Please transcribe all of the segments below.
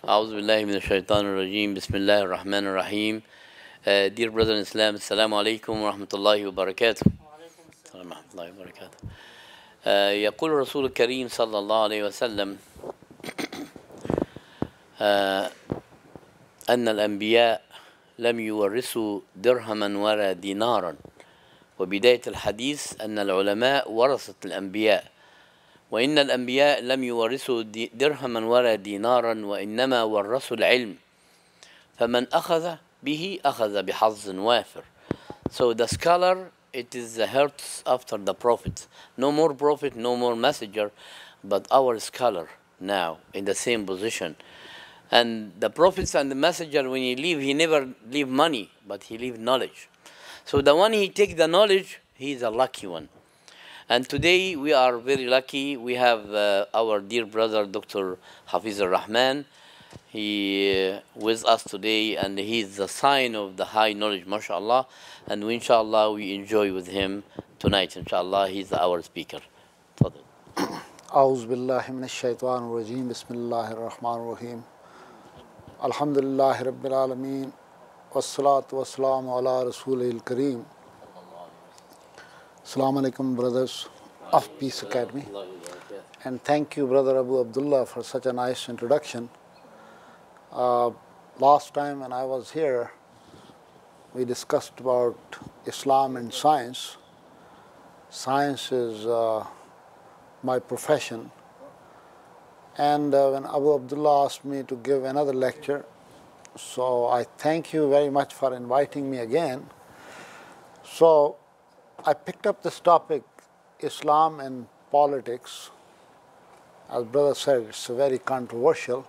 أعوذ بالله من الشيطان الرجيم بسم الله الرحمن الرحيم. Dear brother in Islam, Assalamu alaikum wa rahmatullahi wa barakatuh. السلام ورحمة الله وبركاته. يقول الرسول الكريم صلى الله عليه وسلم أن الأنبياء لم يورثوا درهما ولا دينارا، وبداية الحديث أن العلماء ورثة الأنبياء، وإن الأنبياء لم يورثوا درهما ولا دينارا وإنما ورثوا العلم، فمن أخذ به أخذ بحظ وافر. So the scholar, it is the hearts after the prophet. No more prophet, no more messenger, but our scholar now in the same position. And the prophets and the messenger, when he leave, he never leave money, but he leave knowledge. So the one he take the knowledge, he is a lucky one. And today we are very lucky. We have our dear brother, Dr. Hafeez-ur-Rehman. He with us today, and he is the sign of the high knowledge, mashallah. And we, inshallah, we enjoy with him tonight, inshallah. He's our speaker. تفضل. أعوذ بالله من الشيطان الرجيم بسم الله الرحمن الرحيم الحمد لله رب العالمين والصلاة والسلام على رسوله الكريم. Assalamu alaikum, brothers of Peace Academy, and thank you, Brother Abu Abdullah, for such a nice introduction. Last time when I was here, we discussed about Islam and science. Science is my profession, and when Abu Abdullah asked me to give another lecture, so I thank you very much for inviting me again. So I picked up this topic, Islam and politics. As brother said, it's very controversial.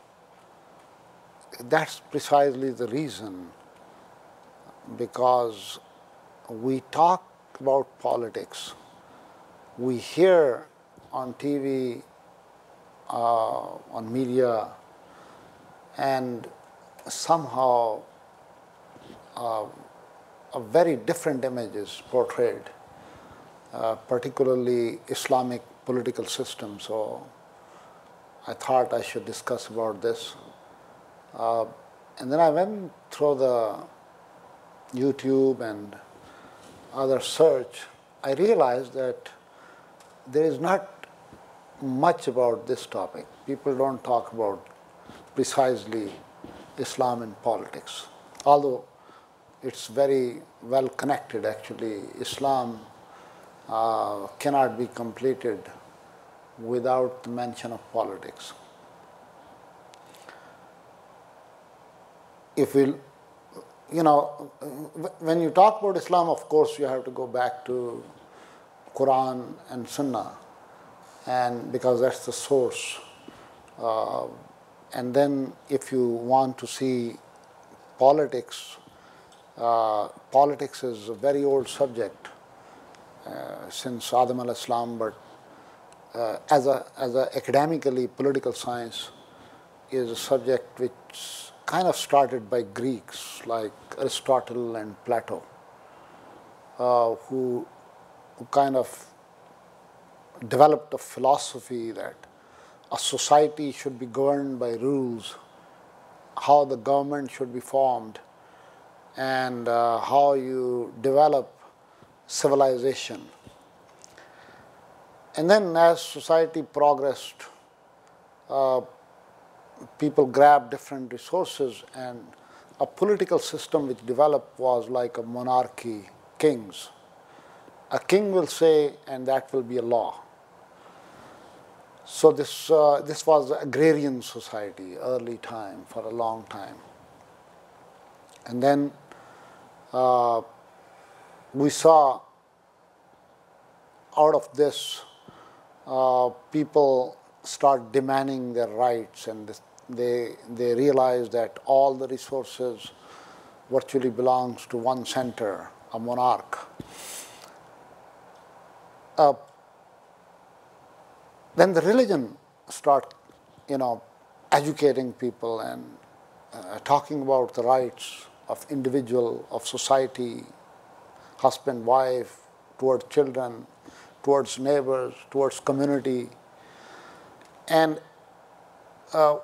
That's precisely the reason, because we talk about politics, we hear on TV, on media, and somehow a very different image is portrayed, particularly Islamic political system. So I thought I should discuss about this. And then I went through the YouTube and other search. I realized that there is not much about this topic. People don't talk about precisely Islam and politics, although it's very well connected actually. Islam cannot be completed without the mention of politics. If we, when you talk about Islam, of course, you have to go back to Quran and Sunnah, and because that's the source. And then if you want to see politics, politics is a very old subject since Adam al-Islam, but as a academically political science is a subject which kind of started by Greeks like Aristotle and Plato, who kind of developed a philosophy that a society should be governed by rules, how the government should be formed, and how you develop civilization. And then as society progressed, people grabbed different resources, and a political system which developed was like a monarchy, kings. A king will say, and that will be a law. So this was the agrarian society, early time, for a long time. And then we saw out of this, people start demanding their rights, and they realize that all the resources virtually belongs to one center, a monarch. Then the religion start, educating people and talking about the rights of individual, of society, husband, wife, towards children, towards neighbors, towards community. And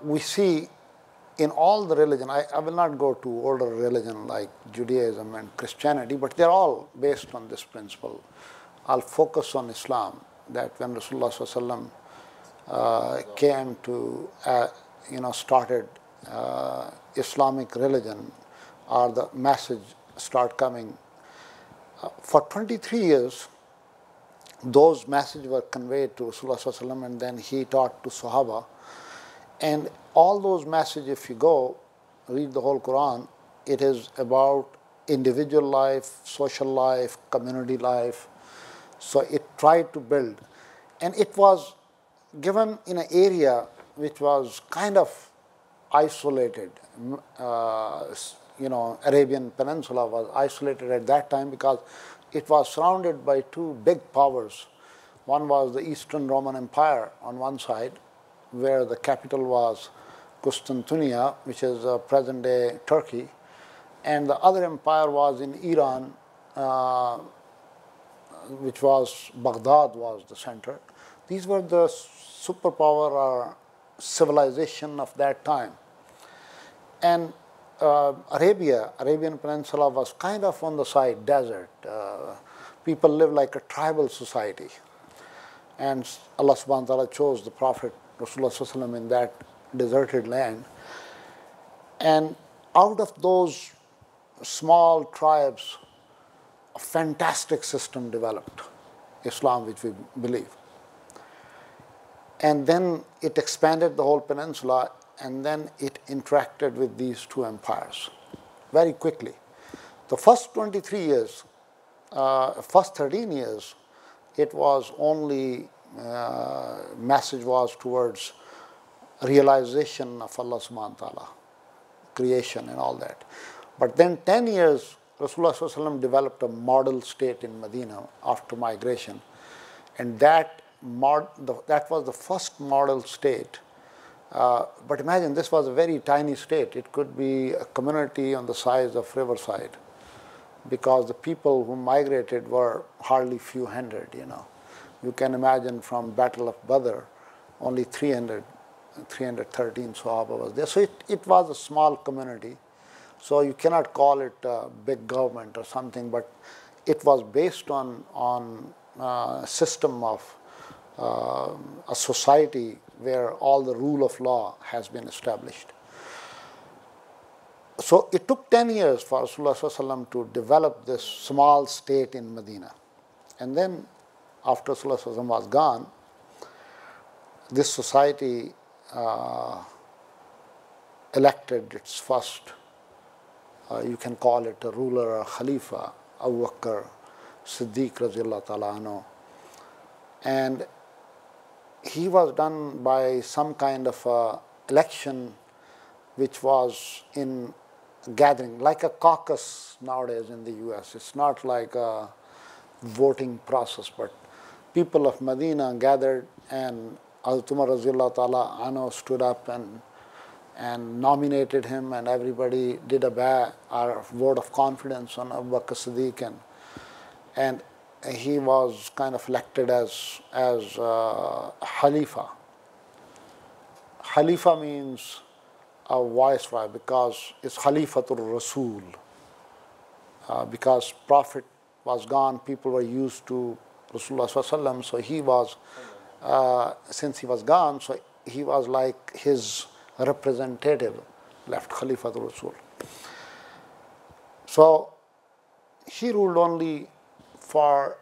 we see in all the religion, I will not go to older religion like Judaism and Christianity, but they're all based on this principle. I'll focus on Islam, that when Rasulullah Sallallahu Alaihi Wasallam came to, started Islamic religion, or the message start coming. For 23 years, those messages were conveyed to Rasulullah Sallallahu Alaihi Wasallam, and then he taught to Sahaba. And all those messages, if you go read the whole Quran, it is about individual life, social life, community life. So it tried to build. And it was given in an area which was kind of isolated. Arabian Peninsula was isolated at that time because it was surrounded by two big powers. One was the Eastern Roman Empire on one side, where the capital was Constantinople, which is present-day Turkey, and the other empire was in Iran, which was Baghdad was the center. These were the superpower or civilization of that time. And Arabian Peninsula was kind of on the side, desert. People lived like a tribal society. And Allah subhanahu wa ta'ala chose the Prophet Rasulullah Sallallahu Alaihi Wasallam in that deserted land. And out of those small tribes, a fantastic system developed, Islam, which we believe. And then it expanded the whole peninsula, and then it interacted with these two empires very quickly. The first 23 years, first 13 years, it was only, message was towards realization of Allah subhanahu wa ta'ala, creation and all that. But then 10 years, Rasulullah Sallallahu Alaihi Wasallam developed a model state in Medina after migration. And that was the first model state. But imagine, this was a very tiny state. It could be a community on the size of Riverside, because the people who migrated were hardly few hundred, You can imagine from Battle of Badr, only 313 Sahaba was there. So it was a small community. So you cannot call it a big government or something, but it was based on a system of a society where all the rule of law has been established. So it took 10 years for Rasulullah Sallallahu Alaihi Wasallam to develop this small state in Medina. And then after Rasulullah Sallallahu Alaihi Wasallam was gone, this society elected its first, you can call it a ruler or Khalifa, Abu Bakr Siddiq Radiallahu Ta'ala anhu. And he was done by some kind of election which was in gathering, like a caucus nowadays in the US. It's not like a voting process, but people of Medina gathered, and Hazrat Umar Radiallahu Ta'ala anhu stood up and nominated him, and everybody did a vote of confidence on Abu Bakr Siddiq, and he was kind of elected as Khalifa. Khalifa means a viceroy, because it's Hafeez-ur-Rasul. Because Prophet was gone, people were used to Rasulullah Sallallahu Alaihi Wasallam, so he was, since he was gone, so he was like his representative left, Hafeez-ur-Rasul. So he ruled only for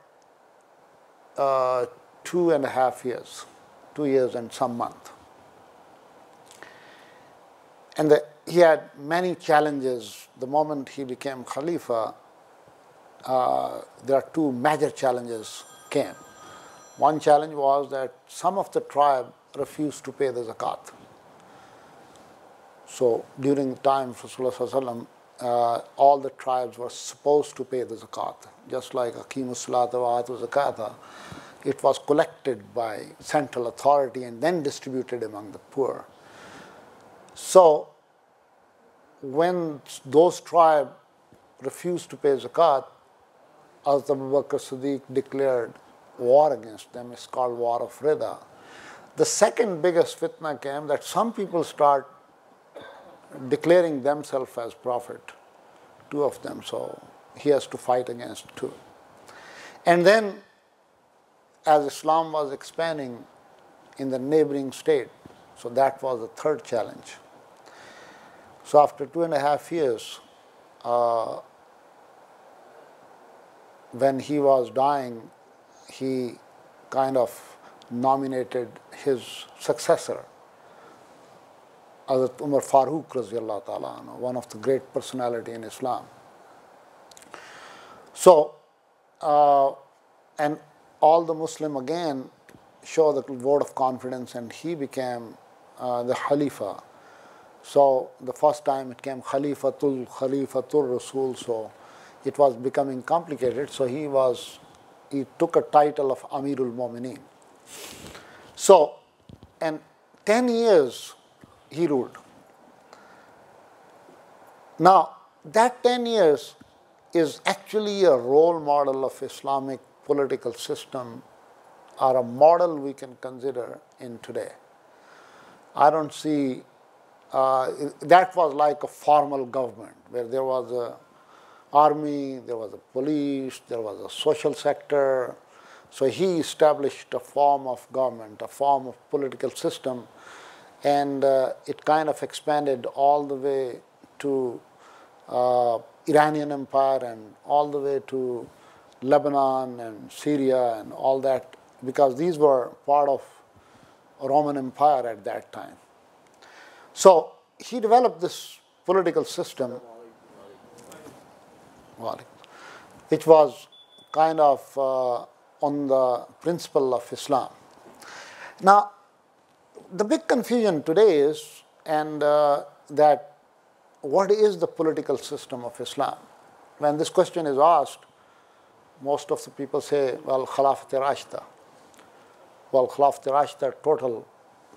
2.5 years, 2 years and some month. And he had many challenges. The moment he became Khalifa, there are two major challenges came. One challenge was that some of the tribe refused to pay the zakat. So during the time of Rasulullah Sallallahu Alaihi Wasallam, all the tribes were supposed to pay the zakat, just like Aqimus Salata wa Atu Zakata. It was collected by central authority and then distributed among the poor. So when those tribes refused to pay zakat, Hazrat Abu Bakr Siddiq declared war against them. It's called War of Rida. The second biggest fitna came that some people start declaring themselves as prophet, two of them. So he has to fight against two. And then as Islam was expanding in the neighboring state, so that was the third challenge. So after 2.5 years, when he was dying, he kind of nominated his successor, Hazrat Umar Farooq Raziyallahu Ta'ala, one of the great personality in Islam. So, and all the Muslim again show the vote of confidence, and he became the Khalifa. So the first time it came Khalifatul Rasul, so it was becoming complicated. So he took a title of Amirul Mu'mineen. So, and 10 years he ruled. Now, that 10 years is actually a role model of Islamic political system, or a model we can consider in today. I don't see, that was like a formal government where there was a army, there was a police, there was a social sector. So he established a form of government, a form of political system, and it kind of expanded all the way to Iranian Empire and all the way to Lebanon and Syria and all that, because these were part of Roman Empire at that time. So he developed this political system, which was kind of on the principle of Islam. Now, the big confusion today is, and that what is the political system of Islam? When this question is asked, most of the people say, well, Khilafat-e-Rashida. Well, Khilafat-e-Rashida total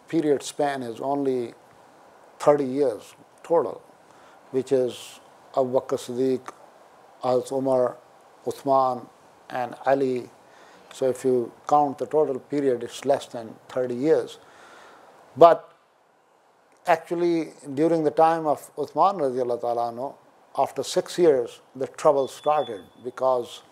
period span is only 30 years total, which is Abu Bakr Siddiq, Hazrat Umar, Uthman, and Ali. So if you count the total period, it's less than 30 years. But actually, during the time of Uthman radiallahu ta'ala anhu, after 6 years, the trouble started, because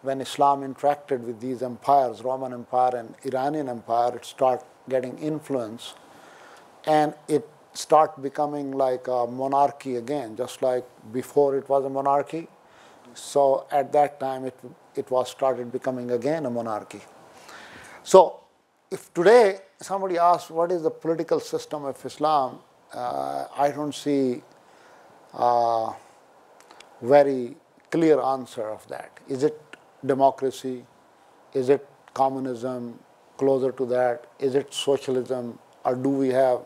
when Islam interacted with these empires, Roman Empire and Iranian Empire, it started getting influence, and it started becoming like a monarchy again, just like before it was a monarchy. So at that time, it was started becoming again a monarchy. So if today somebody asks what is the political system of Islam, I don't see a very clear answer of that. Is it democracy? Is it communism? Closer to that? Is it socialism? Or do we have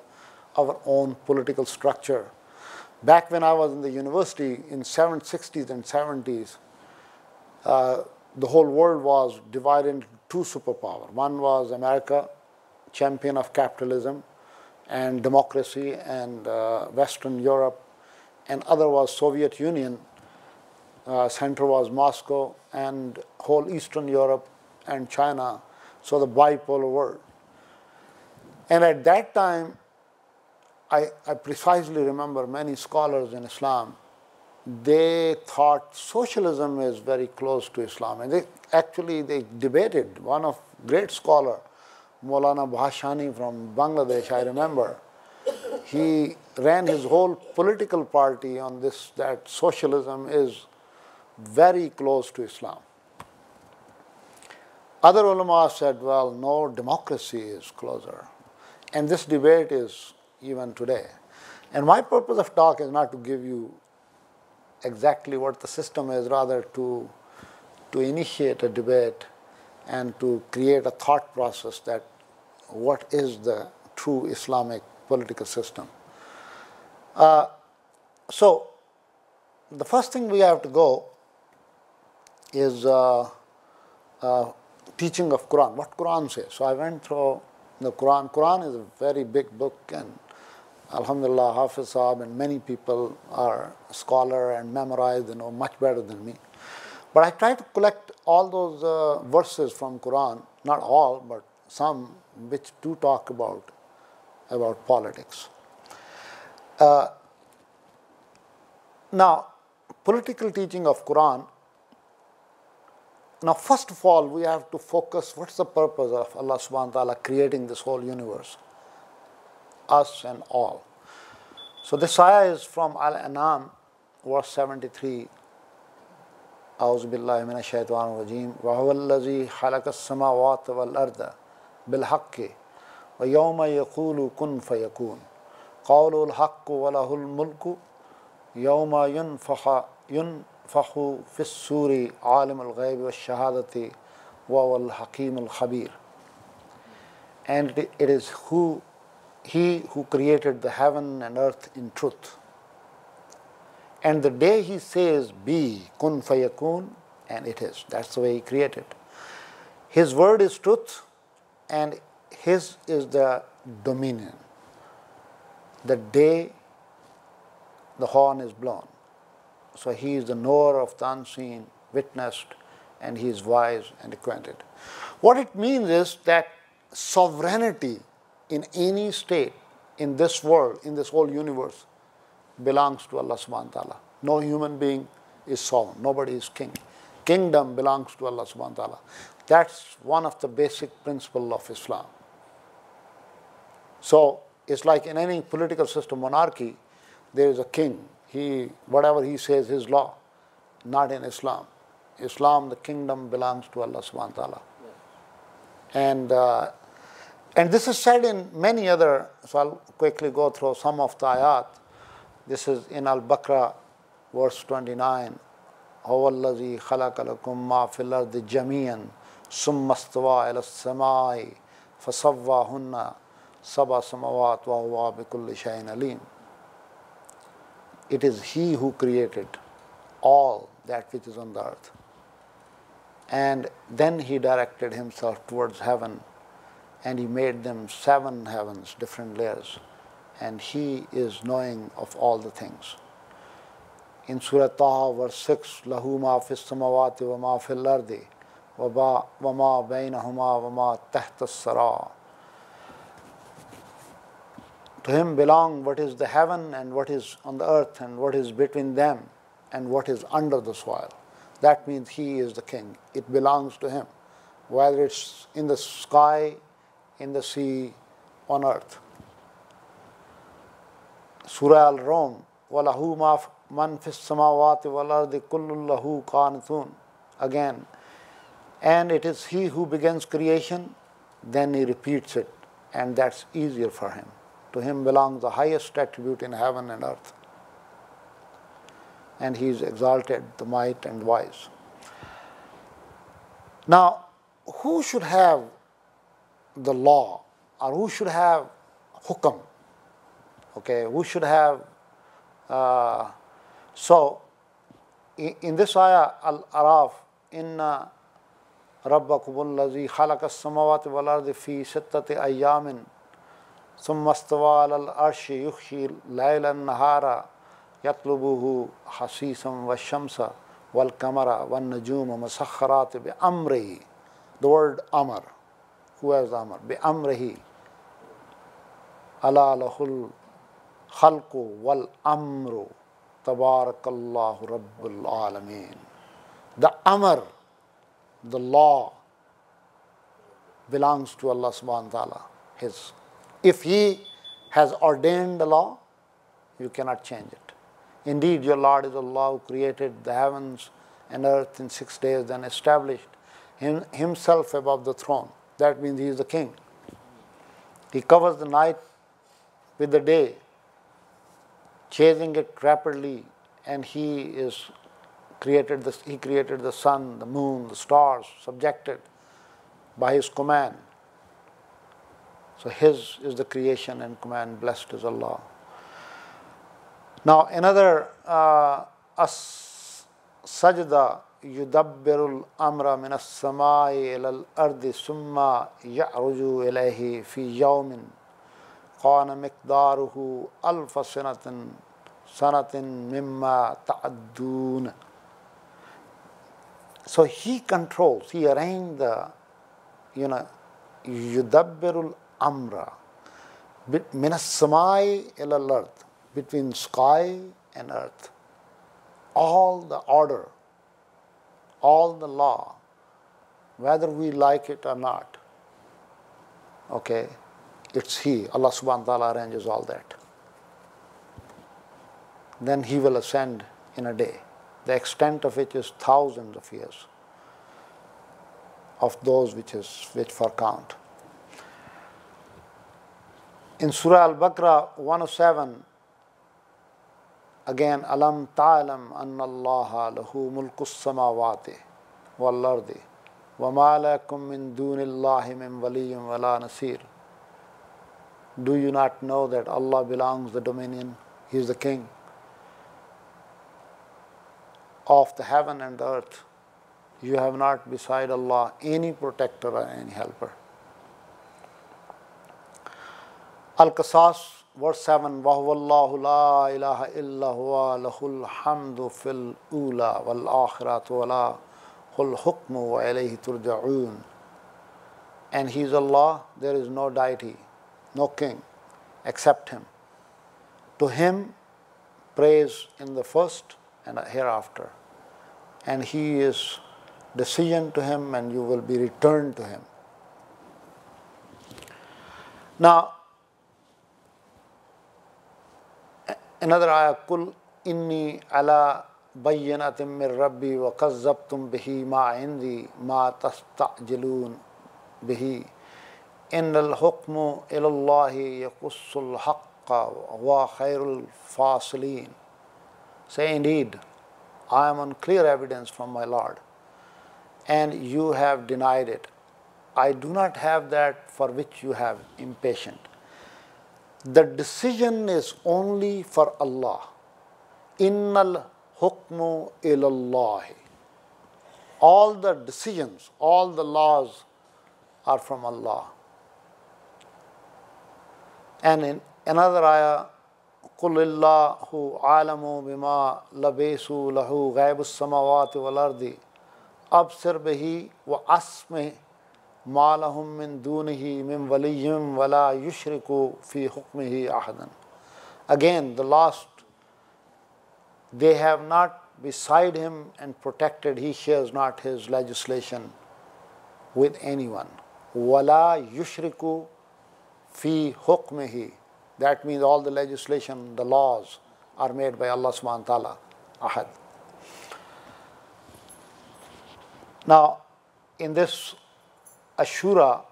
our own political structure? Back when I was in the university in 60s and 70s, the whole world was divided into two superpowers. One was America, champion of capitalism and democracy, and Western Europe, and other was Soviet Union. Center was Moscow, and whole Eastern Europe and China, so the bipolar world. And at that time, I precisely remember many scholars in Islam, they thought socialism is very close to Islam. And they debated. One of great scholar, Maulana Bhashani from Bangladesh, I remember, he ran his whole political party on this, that socialism is very close to Islam. Other ulama said, well, no, democracy is closer. And this debate is even today. And my purpose of talk is not to give you exactly what the system is, rather to initiate a debate and to create a thought process that what is the true Islamic political system. So the first thing we have to go is teaching of Quran, what Quran says. So I went through the Quran. Quran is a very big book, and Alhamdulillah, Hafeez-ur-Rehman and many people are scholar and memorize, they know much better than me. But I try to collect all those verses from Quran, not all, but some which do talk about politics. Now, political teaching of Quran. Now, first of all, we have to focus what's the purpose of Allah subhanahu wa ta'ala creating this whole universe, us and all. So this ayah is from Al-An'am, verse 73. أعوذ بالله من الشيطان الرجيم وهو الذي خلق السماوات والأرض بالحق ويوم يقول كن فيكون قوله الحق وله الملك يوم ينفخ في الصور عالم الغيب والشهادة وهو الحكيم الخبير. And it is He who created the heaven and earth in truth. And the day He says, be, kun fayakun, and it is. That's the way He created. His word is truth, and His is the dominion. The day the horn is blown. So He is the knower of the unseen, witnessed, and He is wise and acquainted. What it means is that sovereignty in any state, in this world, in this whole universe, belongs to Allah subhanahu wa ta'ala. No human being is sovereign. Nobody is king. Kingdom belongs to Allah subhanahu wa ta'ala. That's one of the basic principles of Islam. So it's like in any political system, monarchy, there is a king. Whatever he says, his law. Not in Islam. Islam, the kingdom belongs to Allah subhanahu wa ta'ala. And this is said in many other, so I'll quickly go through some of the ayat. This is in Al-Baqarah, verse 29. هو الذي خلق لكم ما في الأرض جميعا ثم استوى إلى السماء فسواهن سبع سماوات وهو بكل شيء عليم. It is He who created all that which is on the earth. And then He directed Himself towards heaven, and He made them 7 heavens, different layers. And He is knowing of all the things. In Surah Taha, verse 6, لَهُ مَا فِي السَّمَوَاتِ وَمَا فِي الْأَرْضِ وَمَا بَيْنَهُمَا وَمَا تَحْتَ الثَّرَى. To Him belong what is the heaven and what is on the earth and what is between them and what is under the soil. That means He is the king. It belongs to Him, whether it's in the sky, in the sea, on earth. Surah Al-Rum, وَلَهُ مَنْ فِي السَّمَاوَاتِ وَالْأَرْضِ كُلٌّ لَهُ قَانِتُونَ. Again, and it is He who begins creation, then He repeats it, and that's easier for Him. To Him belongs the highest attribute in heaven and earth. And He is exalted, the might and wise. Now, who should have the law, or who should have hukam? Okay, who should have, so in this ayah, Al-Araf, inna rabbakumul lazi khalaqa as-samawati wal ardi fi sittati ayyamin thumma istawa ala al-arshi yughshi al-layla an-nahara yatlubuhu hasisan wash-shamsa wal-qamara wan-nujuma musakhkharati bi amrihi. The word amr, who has the amr? Bi amrihi. Ala lahul khalqu wal amru tabarakallahu rabbul alameen. The amr, the law, belongs to Allah subhanahu wa ta'ala. If He has ordained the law, you cannot change it. Indeed, your Lord is Allah who created the heavens and earth in 6 days, then established Himself above the throne. That means He is the king. He covers the night with the day, chasing it rapidly, and He created the sun, the moon, the stars, subjected by His command. So His is the creation and command. Blessed is Allah. Now another sajda yudabbirul amra min as-samai ila al-ardi summa ya'ruju ilayhi fi yawmin kana miqdaruhu alfa sanatin mimma ta'addun. So He controls, He arranged the, yudabbirul amra min as-samai ila al-ard, between sky and earth. all the order, all the law, whether we like it or not, okay, it's He, Allah subhanahu wa ta'ala arranges all that. Then He will ascend in a day, the extent of which is thousands of years of those which for count. In Surah Al-Baqarah 107, again, Alam ta'lam anna Allaha lahu mulku samawati wal ardi wa ma lakum min dunillahi min waliyyin wala nasir. Do you not know that Allah belongs the dominion, He is the king of the heaven and the earth. You have not beside Allah any protector or any helper. Al-Qasas, verse 7, وَهُوَ اللَّهُ لَا إِلَهَ إِلَّا هُوَ لَهُ الْحَمْدُ فِي الْأُولَى وَالْآخِرَةِ وَلَهُ الْحُكْمُ وَإِلَيْهِ تُرْجَعُونَ. And He is Allah, there is no deity, no king except Him. To Him praise in the first and hereafter. And He is decision to Him, and you will be returned to Him. Now, another ayah, قُلْ إِنِّي عَلَى بَيِّنَةٍ مِّن رَبِّي وَكَذَّبْتُمْ بِهِ مَا عِنْدِي مَا تَسْتَعْجِلُونَ بِهِ إِنَّ الْحُكْمُ إِلَى اللَّهِ يَقُصُّ الْحَقَّ وَهُوَ خَيْرُ الْفَاصِلِينَ. Say, indeed, I am on clear evidence from my Lord, and you have denied it. I do not have that for which you have impatient. The decision is only for Allah. Innal hukmu ilallahi. All the decisions, all the laws are from Allah. And in another ayah, قُلِ اللَّهُ عَالَمُ بِمَا لَبِثُوا لَهُ غَيْبُ السَّمَاوَاتِ وَالْأَرْضِ أَبْصِرْ بِهِ وَأَسْمِعْ مَا لَهُم مِّن دُونِهِ مِن وَلِيٍّ وَلَا يُشْرِكُ فِي حُكْمِهِ أَحَدًا. Again, the last, they have not beside Him and protected, He shares not His legislation with anyone. وَلَا يُشْرِكُ فِي حُكْمِهِ. That means all the legislation, the laws are made by Allah subhanahu wa ta'ala, ahad. Now, in this Ashura,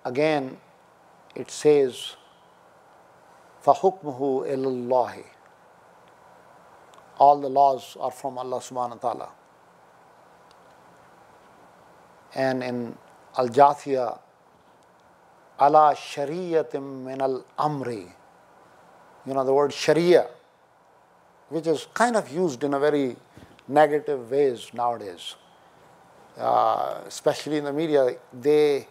again, it says, فَحُكْمُهُ إِلَى اللَّهِ. All the laws are from Allah subhanahu wa ta'ala. And in Al-Jathiyah, ala shariyatim min al-amri. You know the word sharia, which is kind of used in a very negative ways nowadays. Especially in the media, they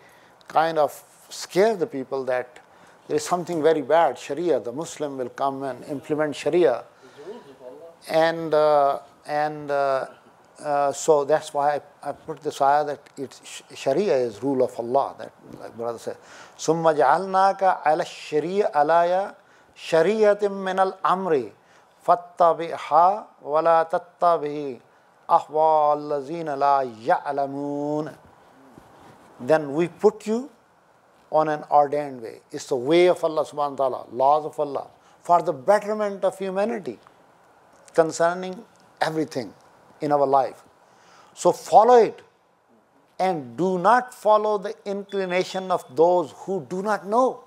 kind of scare the people that there is something very bad, sharia, the Muslim will come and implement sharia. And so that's why I put this ayah that sharia is rule of Allah, that like brother said. ثُمَّ جَعَلْنَاكَ عَلَى الشَّرِيعَ عَلَيَّ شَرِيَةٍ مِّنَ الْأَمْرِ فَاتَّبِعْهَا وَلَا تَتَّبِعْ أَهْوَاءَ الَّذِينَ لَا يَعْلَمُونَ. Then we put you on an ordained way. It's the way of Allah subhanahu wa ta'ala, laws of Allah, for the betterment of humanity concerning everything in our life. So follow it, and do not follow the inclination of those who do not know.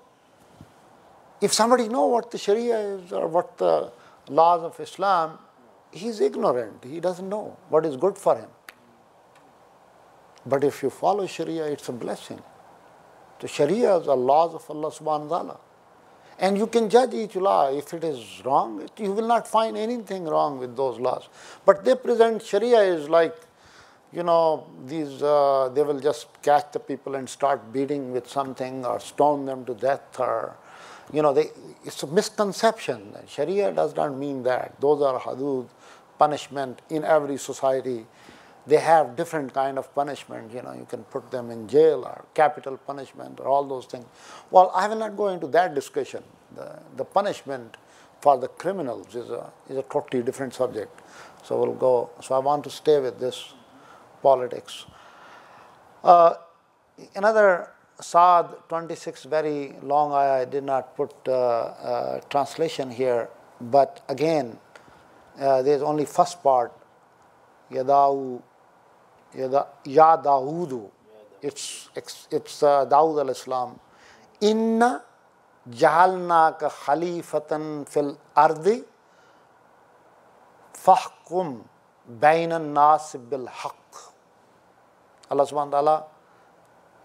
If somebody knows what the Sharia is or what the laws of Islam, he is ignorant. He doesn't know what is good for him. But if you follow Sharia, it's a blessing. The Sharias are laws of Allah subhanahu wa ta'ala. And you can judge each law. If it is wrong, you will not find anything wrong with those laws. But they present Sharia is like, you know, these, they will just catch the people and start beating with something or stone them to death, or, you know, it's a misconception. Sharia does not mean that. Those are hudud, punishment in every society. They have different kind of punishment. You know, you can put them in jail or capital punishment or all those things. Well, I will not go into that discussion. The punishment for the criminals is a totally different subject. So we'll go. So I want to stay with this politics. Another Saad 26, very long ayah. I did not put translation here, but again, there's only first part. Yadawu, Ya Dawudu. It's Dawud al-Islam. Inna jahalnaka khalifatan fil ardi fahkum bainan nas bil haqq. Allah subhanahu wa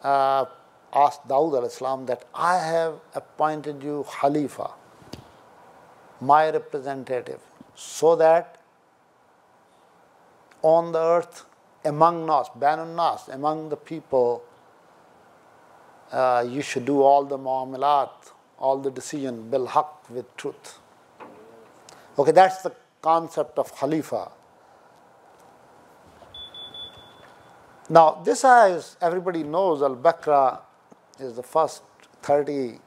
ta'ala asked Dawud al-Islam that I have appointed you Khalifa, my representative, so that on the earth, among Nas, Bainun Nas, among the people, you should do all the muamalat, all the decision, bil haqq, with truth. Okay, that's the concept of Khalifa. Now, this ayah, everybody knows, Al-Baqarah is the first 30,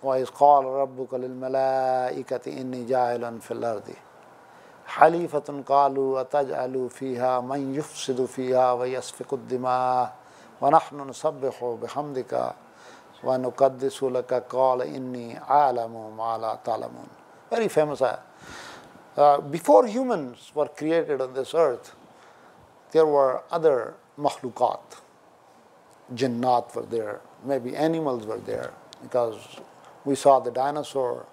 وَإِذْ قَالَ رَبُّكَ لِلْمَلَائِكَةِ إِنِّي جَاعِلٌ فِي الْأَرْضِ حَلِيفَةٌ قَالُوا أَتَجْعَلُ فِيهَا مَنْ يُفْسِدُ فِيهَا وَيَسْفِكُ الدِّمَاءَ وَنَحْنُ نُسَبِّحُ بِحَمْدِكَ وَنُقَدِّسُ لَكَ قَالَ إِنِّي أَعْلَمُ مَا لَا تَعْلَمُونَ. Very famous ayah. Before humans were created on this earth, there were other makhluqat. Jinnat were there, maybe animals were there, because we saw the dinosaur,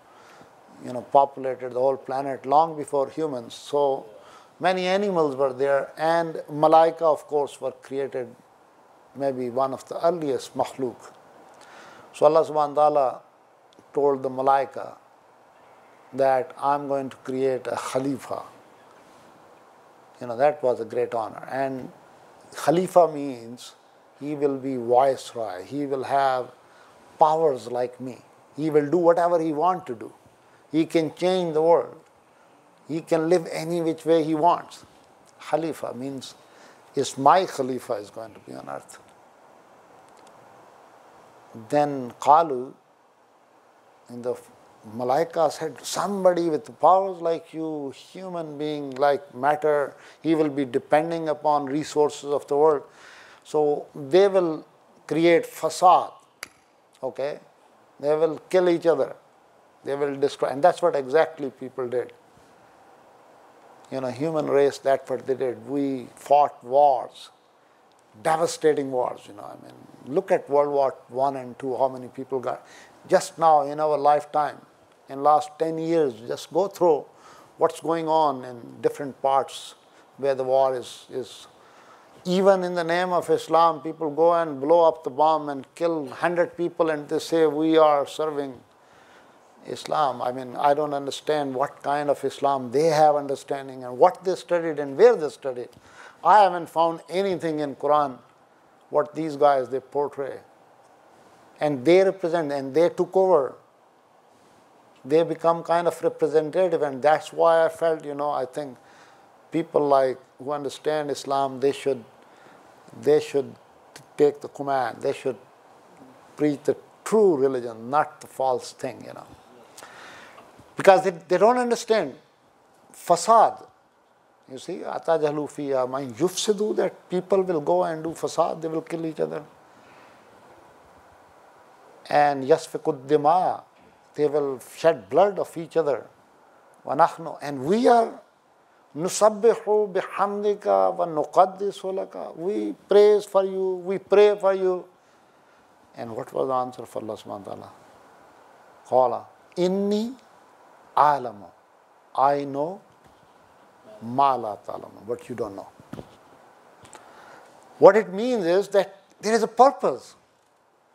populated the whole planet long before humans. So many animals were there, and malaika, of course, were created, maybe one of the earliest makhluk. So Allah subhanahu wa ta'ala told the malaika that I'm going to create a Khalifa. That was a great honor. And Khalifa means he will be viceroy. He will have powers like me. He will do whatever he wants to do. He can change the world. He can live any which way he wants. Khalifa means my Khalifa is going to be on earth. Then Qalu, in the Malaika said, somebody with powers like you, human being like matter, he will be depending upon resources of the world. So they will create fasad, okay? They will kill each other. They will destroy. And that's what exactly people did. Human race, that's what they did. We fought wars, devastating wars, Look at World War I and II, how many people got. Just now in our lifetime, in last 10 years, just go through what's going on in different parts where the war is. Even in the name of Islam, people go and blow up the bomb and kill 100 people and they say we are serving Islam. I don't understand what kind of Islam they have understanding and what they studied and where they studied. I haven't found anything in Quran what these guys, they portray. And they represent, and they took over. They become kind of representative, and that's why I felt, I think people who understand Islam, they should take the command. They should preach the true religion, not the false thing, Because they don't understand fasad. You see, atajhalu fiha man yufsidu, that people will go and do fasad, they will kill each other. And yasfikud dima, they will shed blood of each other. وَنَحْنُ, and we are nusabbihu bihamdika wa nuqaddisu laka. We praise for you, we pray for you. And what was the answer for Allah subhanahu wa ta'ala? Qala, inni a'lamu. I know ma la ta'lamu, but you don't know. What it means is that there is a purpose,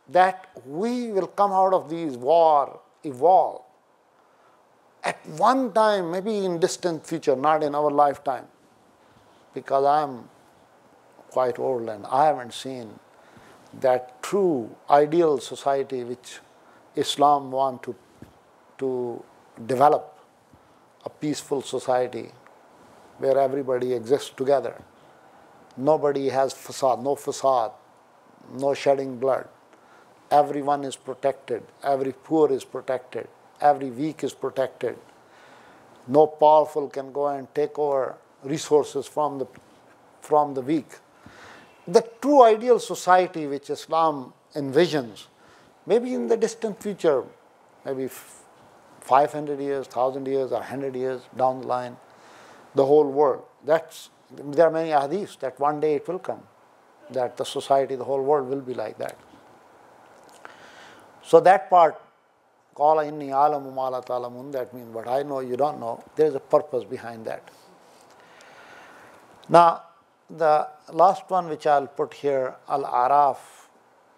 that we will come out of these war, evolve. At one time, maybe in distant future, not in our lifetime, because I am quite old and I haven't seen that true ideal society which Islam wants to develop, a peaceful society where everybody exists together. Nobody has facade, no shedding blood. Everyone is protected, every poor is protected. every weak is protected. No powerful can go and take over resources from the weak. The true ideal society which Islam envisions, maybe in the distant future, maybe 500 years, 1,000 years, or 100 years down the line, the whole world. There are many hadiths that one day it will come, that the society, the whole world will be like that. So that part, Qala inni alamu ma la ta'lamun, that means what I know you don't know, there is a purpose behind that. Now, the last one which I'll put here, Al-Araf,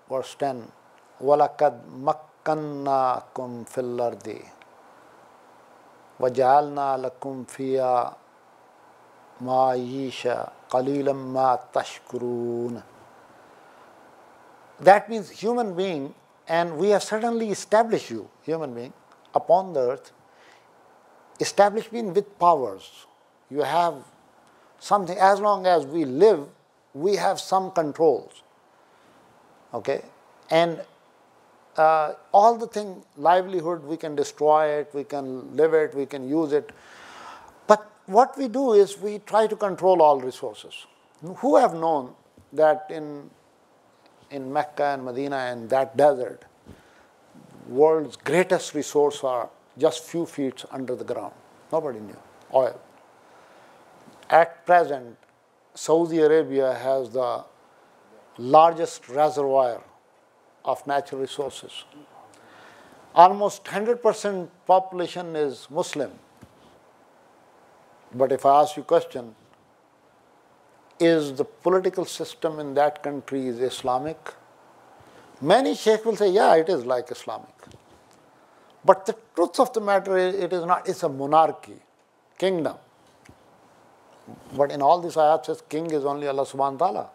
verse 10, وَلَقَدْ مَكَّنَّاكُمْ فِي الْأَرْضِ وَجَعَلْنَا لَكُمْ فِيهَا مَعِيشًا قَلِيلًا مَا تَشْكُرُونَ. That means human being, and we have certainly established you, human being, upon the earth. Established means with powers. You have something, as long as we live, we have some controls. Okay? And all the thing, livelihood, we can destroy it, we can live it, we can use it. But what we do is we try to control all resources. Who have known that in Mecca and Medina and that desert, world's greatest resource are just few feet under the ground? Nobody knew. Oil. At present, Saudi Arabia has the largest reservoir of natural resources. Almost 100% population is Muslim. But if I ask you a question, is the political system in that country is Islamic? Many Sheikh will say, yeah, it is like Islamic. But the truth of the matter is, it is not. It's a monarchy, kingdom. But in all these ayat says, king is only Allah subhanahu wa ta'ala.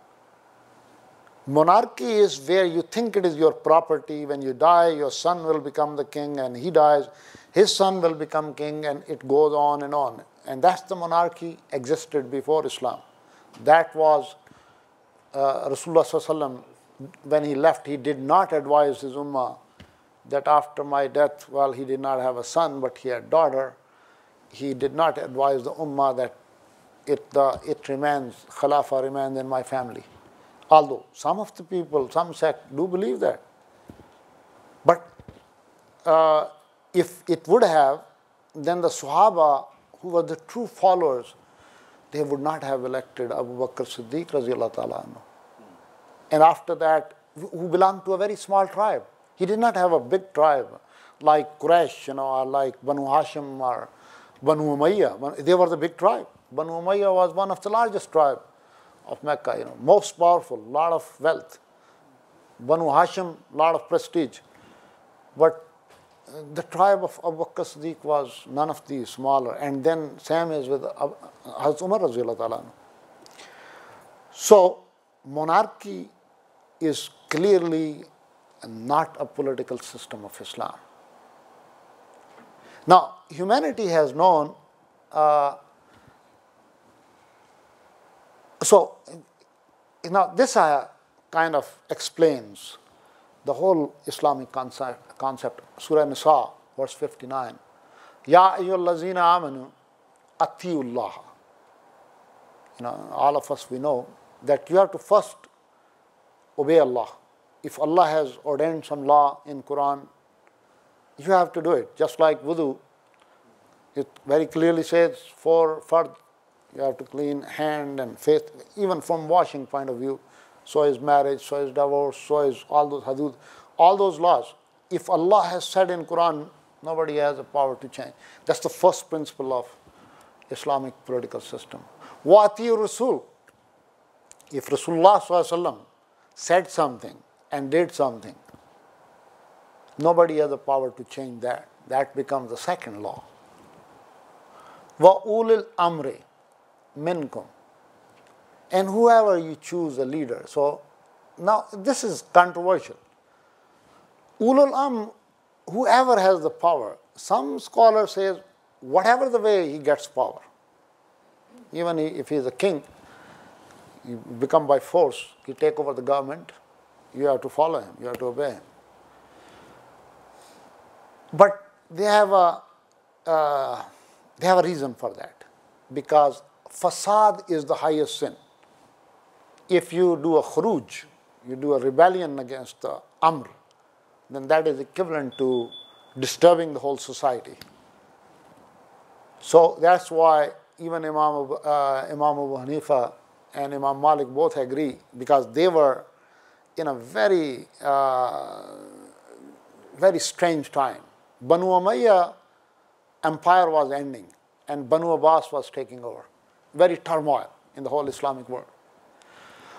Monarchy is where you think it is your property. When you die, your son will become the king, and he dies, his son will become king, and it goes on and on. And that's the monarchy existed before Islam. That was Rasulullah sallallahu alaihi wasallam, when he left, he did not advise his ummah that after my death, well, he did not have a son, but he had a daughter. He did not advise the ummah that it remains, Khilafah remains in my family. Although some of the people, some sect do believe that. But if it would have, then the Sahaba, who were the true followers, they would not have elected Abu Bakr Siddiq radiallahu ta'ala anhu. And after that, who belonged to a very small tribe. He did not have a big tribe like Quraysh, or like Banu Hashim or Banu Umayyah. They were the big tribe. Banu Umayyah was one of the largest tribe of Mecca, most powerful, lot of wealth. Banu Hashim, lot of prestige. But the tribe of Abu Bakr Siddiq was none of these, smaller. And then same is with Hazrat Umar radiallahu ta'ala anhu. So monarchy is clearly not a political system of Islam. Now, humanity has known, so now this kind of explains the whole Islamic concept. Surah Nisa, verse 59. Ya ayyuhallazina amanu atiyullah. All of us, we know that you have to first obey Allah. If Allah has ordained some law in Quran, you have to do it. Just like wudu, it very clearly says for fard, you have to clean hand and face, even from washing point of view. So is marriage, so is divorce, so is all those hadith, all those laws. If Allah has said in Quran, nobody has the power to change. That's the first principle of Islamic political system. Wa atiyu Rasul. If Rasulullah sallallahu alaihi wasallam said something and did something, nobody has the power to change that. That becomes the second law. Wa ulil amri minkum. And whoever you choose a leader. So now this is controversial. Ulul whoever has the power. Some scholars say whatever the way he gets power. Even if he is a king, you become by force, you take over the government, you have to follow him, you have to obey him. But they have a reason for that, because fasad is the highest sin. If you do a khuruj, you do a rebellion against the amr, then that is equivalent to disturbing the whole society. So that's why even Imam Abu Hanifa and Imam Malik both agree, because they were in a very strange time. Banu Umayyah empire was ending and Banu Abbas was taking over. Very turmoil in the whole Islamic world.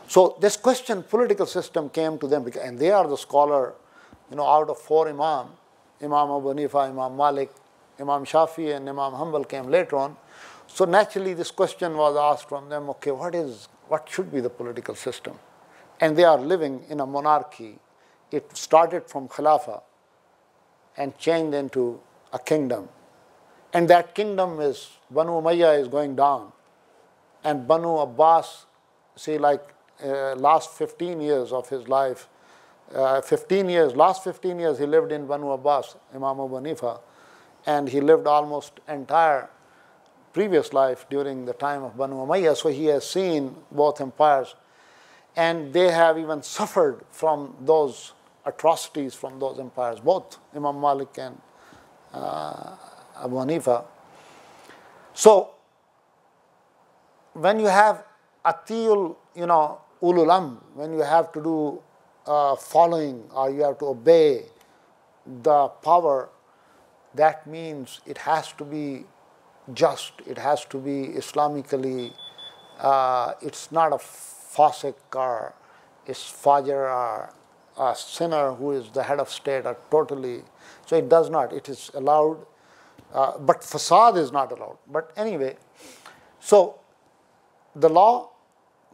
So this question, political system, came to them, and they are the scholar, out of 4 Imam, Imam Abu Hanifa, Imam Malik, Imam Shafi, and Imam Hanbal came later on. So naturally this question was asked from them, okay, what should be the political system? And they are living in a monarchy. It started from Khilafah and changed into a kingdom. And that kingdom is, Banu Umayyah is going down. And Banu Abbas, last 15 years of his life, last 15 years he lived in Banu Abbas, Imam Abu Hanifa, and he lived almost entire previous life during the time of Banu Umayyah, so he has seen both empires, and they have even suffered from those atrocities from those empires, both Imam Malik and Abu Hanifa. So when you have atiyul, ulul amr, when you have to do following or you have to obey the power, that means it has to be just, it has to be Islamically, it's not a fasik or is fajr or a sinner who is the head of state or totally, so it does not, it is allowed, but fasad is not allowed. But anyway, so the law,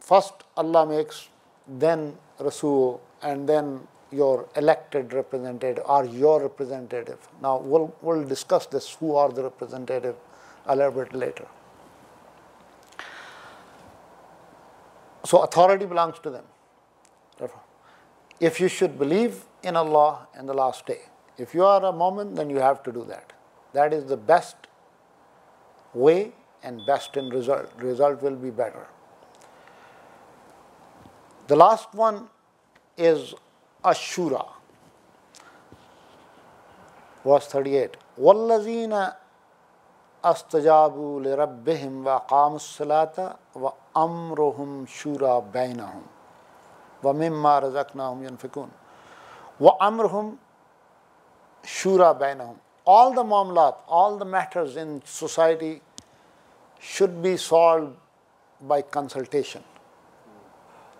first Allah makes, then Rasul, and then your elected representative or your representative. Now we'll discuss this, who are the representative, a little bit later. So authority belongs to them. If you should believe in Allah and the last day, if you are a Mu'min, then you have to do that. That is the best way and best in result. Result will be better. The last one is Ashura. Verse 38. وَالَّذِينَ أَسْتَجَابُوا لِرَبِّهِمْ وَأَقَامُوا الصَّلَاةَ وَأَمْرُهُمْ شُورَى بَيْنَهُمْ وَمِمَّا رَزَقْنَاهُمْ يُنْفِقُونَ وَأَمْرُهُمْ شُورَى بَيْنَهُم. All the mamlat, all the matters in society should be solved by consultation.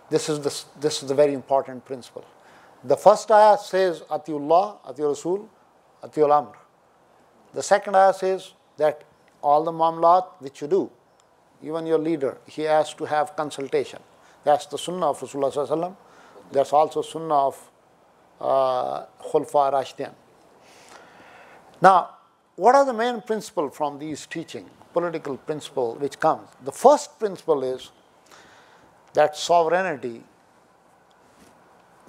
This is the very important principle. The first ayah says, Atiullah, Ati Rasul, Atiul Amr. The second ayah says that all the mamlat which you do, even your leader, he has to have consultation. That's the sunnah of Rasulullah Sallallahu Alaihi Wasallam. That's also sunnah of Khulfa Rashidin. Now, what are the main principles from these teaching, political principle which comes? The first principle is that sovereignty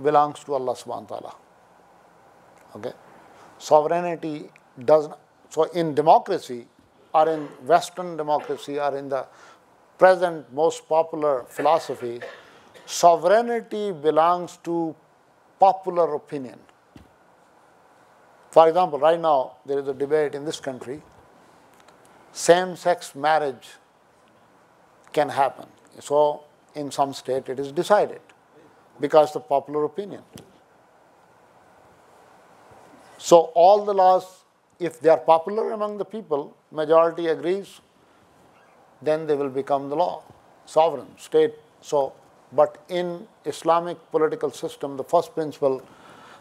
belongs to Allah subhanahu wa ta'ala. Okay? Sovereignty does not, so in democracy or in Western democracy or in the present most popular philosophy, sovereignty belongs to popular opinion. For example, right now there is a debate in this country, same-sex marriage can happen. So in some state it is decided because the popular opinion. So all the laws, if they are popular among the people, majority agrees, then they will become the law, sovereign state. So, but in Islamic political system, the first principle,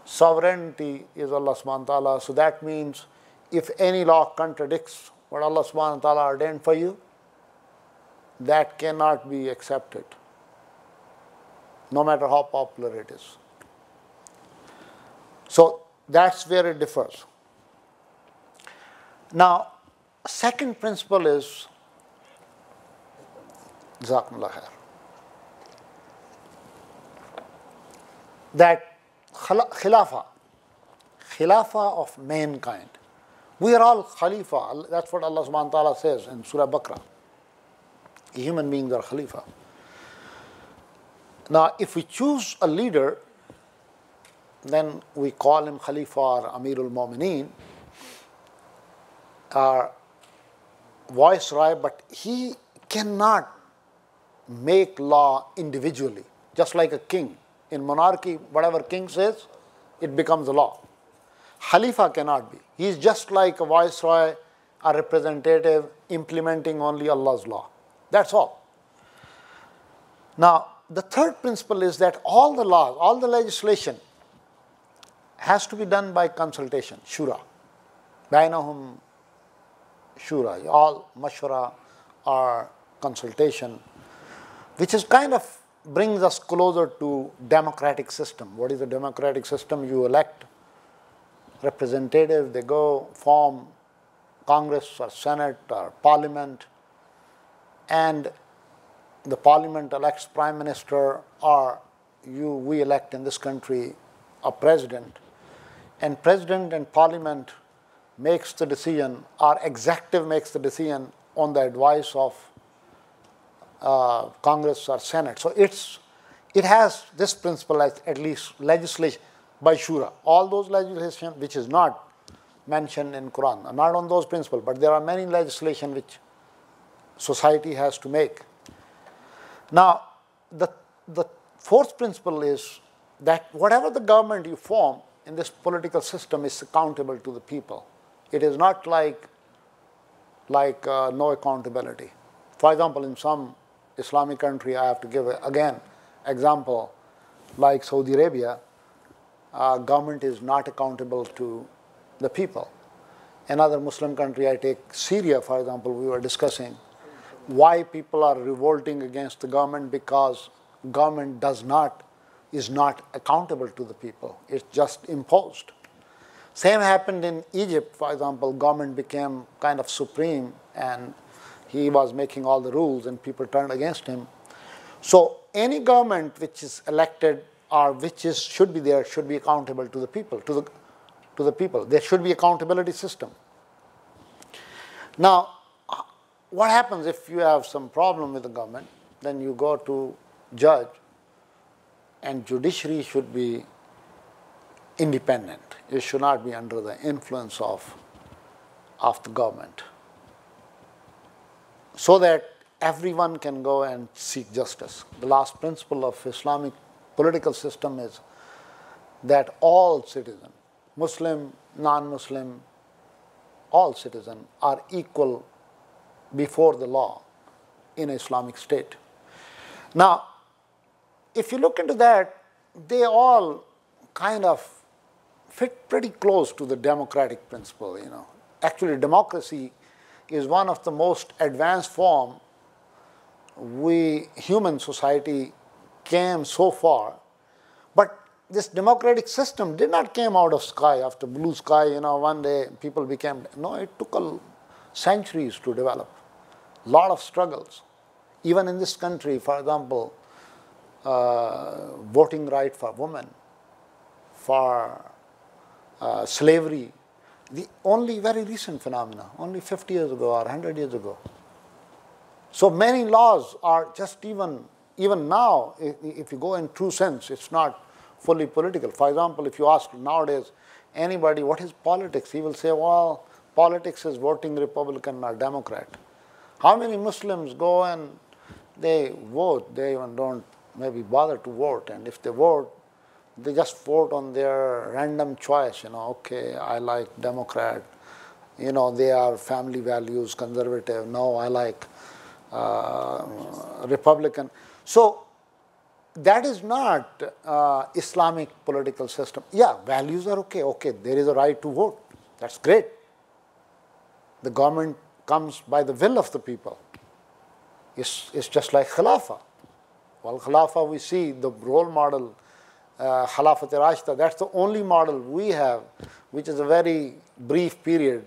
sovereignty is Allah subhanahu wa ta'ala. So that means if any law contradicts what Allah subhanahu wa ta'ala ordained for you, that cannot be accepted, no matter how popular it is. So that's where it differs. Now, second principle is Jazakumullah khair, that khilafah of mankind, We are all Khalifa. That's what Allah subhanahu wa ta'ala says in Surah Baqarah. Human beings are Khalifa. Now, if we choose a leader, then we call him Khalifa or Amirul Mu'mineen, or viceroy, but he cannot make law individually, just like a king. In monarchy, whatever king says, it becomes a law. Khalifa cannot be. He is just like a viceroy, a representative, implementing only Allah's law. That's all. Now, the third principle is that all the laws, all the legislation has to be done by consultation, shura. Bainahum shura, all mashwara or consultation, which is kind of brings us closer to democratic system. What is a democratic system? You elect representative, they go form Congress or Senate or Parliament, and the Parliament elects Prime Minister, or we elect in this country a President, and President and Parliament makes the decision, or executive makes the decision on the advice of Congress or Senate. So it has this principle, at least legislation by shura. All those legislation which is not mentioned in Quran are not on those principles, but there are many legislation which society has to make. Now, the fourth principle is that whatever the government you form in this political system is accountable to the people. It is not like no accountability. For example, in some Islamic country, I have to give again example, like Saudi Arabia, government is not accountable to the people. Another Muslim country, I take Syria, for example, we were discussing why people are revolting against the government, because government is not accountable to the people. It's just imposed. Same happened in Egypt, for example. Government became kind of supreme and he was making all the rules and people turned against him. So any government which is elected or should be there should be accountable to the people, to the people. There should be accountability system. Now, what happens if you have some problem with the government? Then you go to judge, and judiciary should be independent. It should not be under the influence of the government, so that everyone can go and seek justice. The last principle of Islamic political system is that all citizens, Muslim, non-Muslim, all citizens are equal before the law in an Islamic state. Now, if you look into that, they all kind of fit pretty close to the democratic principle. Actually, democracy is one of the most advanced form human society came so far. But this democratic system did not came out of sky, after blue sky, one day people became, no, it took centuries to develop. Lot of struggles. Even in this country, for example, voting right for women, for slavery, the only very recent phenomena, only 50 years ago or 100 years ago. So many laws are just even now, if you go in true sense, it's not fully political. For example, if you ask nowadays anybody what is politics, he will say, well, politics is voting Republican or Democrat. How many Muslims go and they vote? They even don't maybe bother to vote, and if they vote, they just vote on their random choice. Okay, I like Democrat. They are family values, conservative. No, I like Republican. So that is not Islamic political system. Yeah, values are okay. Okay, there is a right to vote. That's great. The government comes by the will of the people. It's just like Khilafah. Well, Khilafah, we see the role model, Khilafat-e-Rashida, that's the only model we have, which is a very brief period.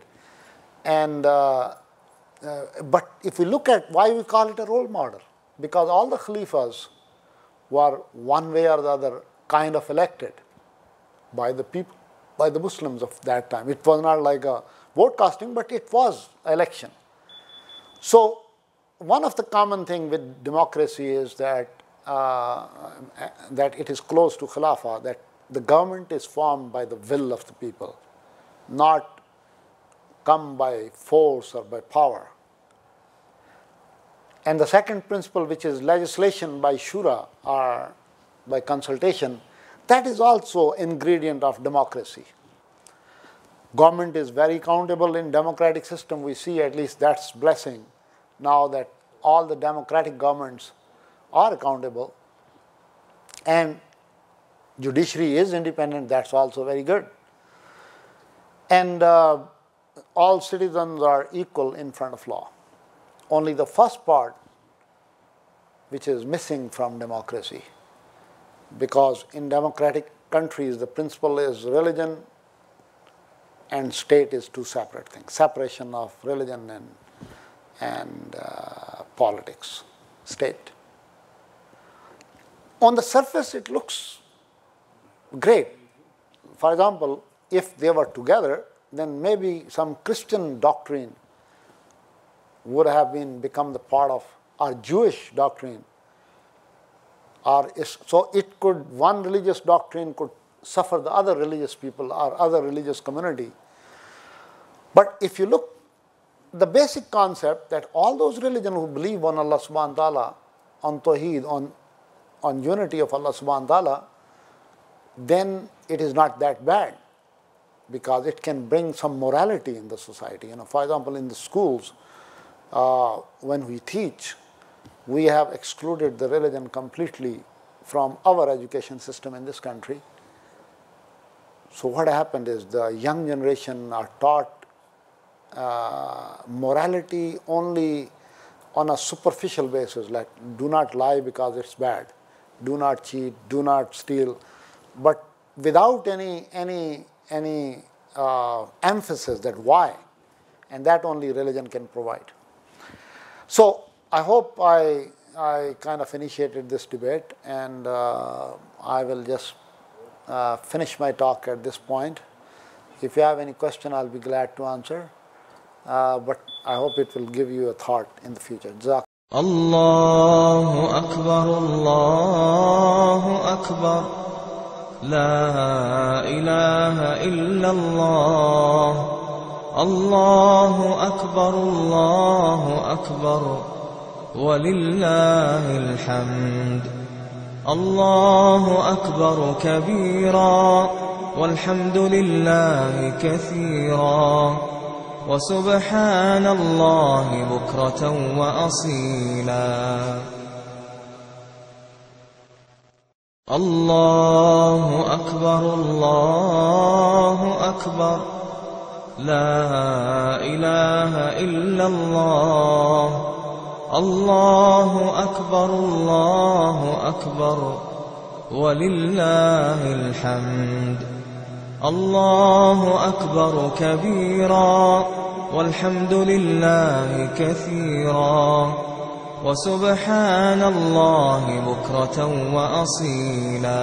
And but if we look at why we call it a role model, because all the Khalifas were one way or the other kind of elected by the people, by the Muslims of that time. It was not like a broadcasting, but it was election. So one of the common thing with democracy is that that it is close to Khilafah, that the government is formed by the will of the people, not come by force or by power. And the second principle, which is legislation by shura or by consultation, that is also ingredient of democracy. Government is very accountable in democratic system. We see at least that's blessing now that all the democratic governments are accountable, and judiciary is independent. That's also very good. And all citizens are equal in front of law. Only the first part which is missing from democracy, because in democratic countries the principle is religion and state is two separate things, separation of religion and politics, state. On the surface it looks great. For example, if they were together, then maybe some Christian doctrine would have become the part of our Jewish doctrine. So it could, one religious doctrine could suffer the other religious people or other religious community. But if you look, the basic concept that all those religions who believe on Allah subhanahu wa ta'ala, on Tawheed, on unity of Allah subhanahu wa ta'ala, then it is not that bad, because it can bring some morality in the society. For example, in the schools, when we teach, we have excluded the religion completely from our education system in this country. So what happened is the young generation are taught morality only on a superficial basis, like do not lie because it's bad, do not cheat, do not steal, but without any emphasis that why, and that only religion can provide. So I hope I kind of initiated this debate, and I will just finish my talk at this point. If you have any question, I'll be glad to answer. But I hope it will give you a thought in the future. Allahu Akbar, Allahu Akbar, La ilaha illallah. Allahu Akbar, Allahu Akbar, Walillahil hamd. Allahu Akbar kabira, Walhamdulillahi kathira, Wa subhanallahi bukratan wa asila. Allahu Akbar, Allahu Akbar, La ilaha illallah. Allahu Akbar, Allahu Akbar, Walillahil hamd. Allahu Akbar kabira, Walhamdulillahi kathira, Wa subhanallahi bukratan wa asila.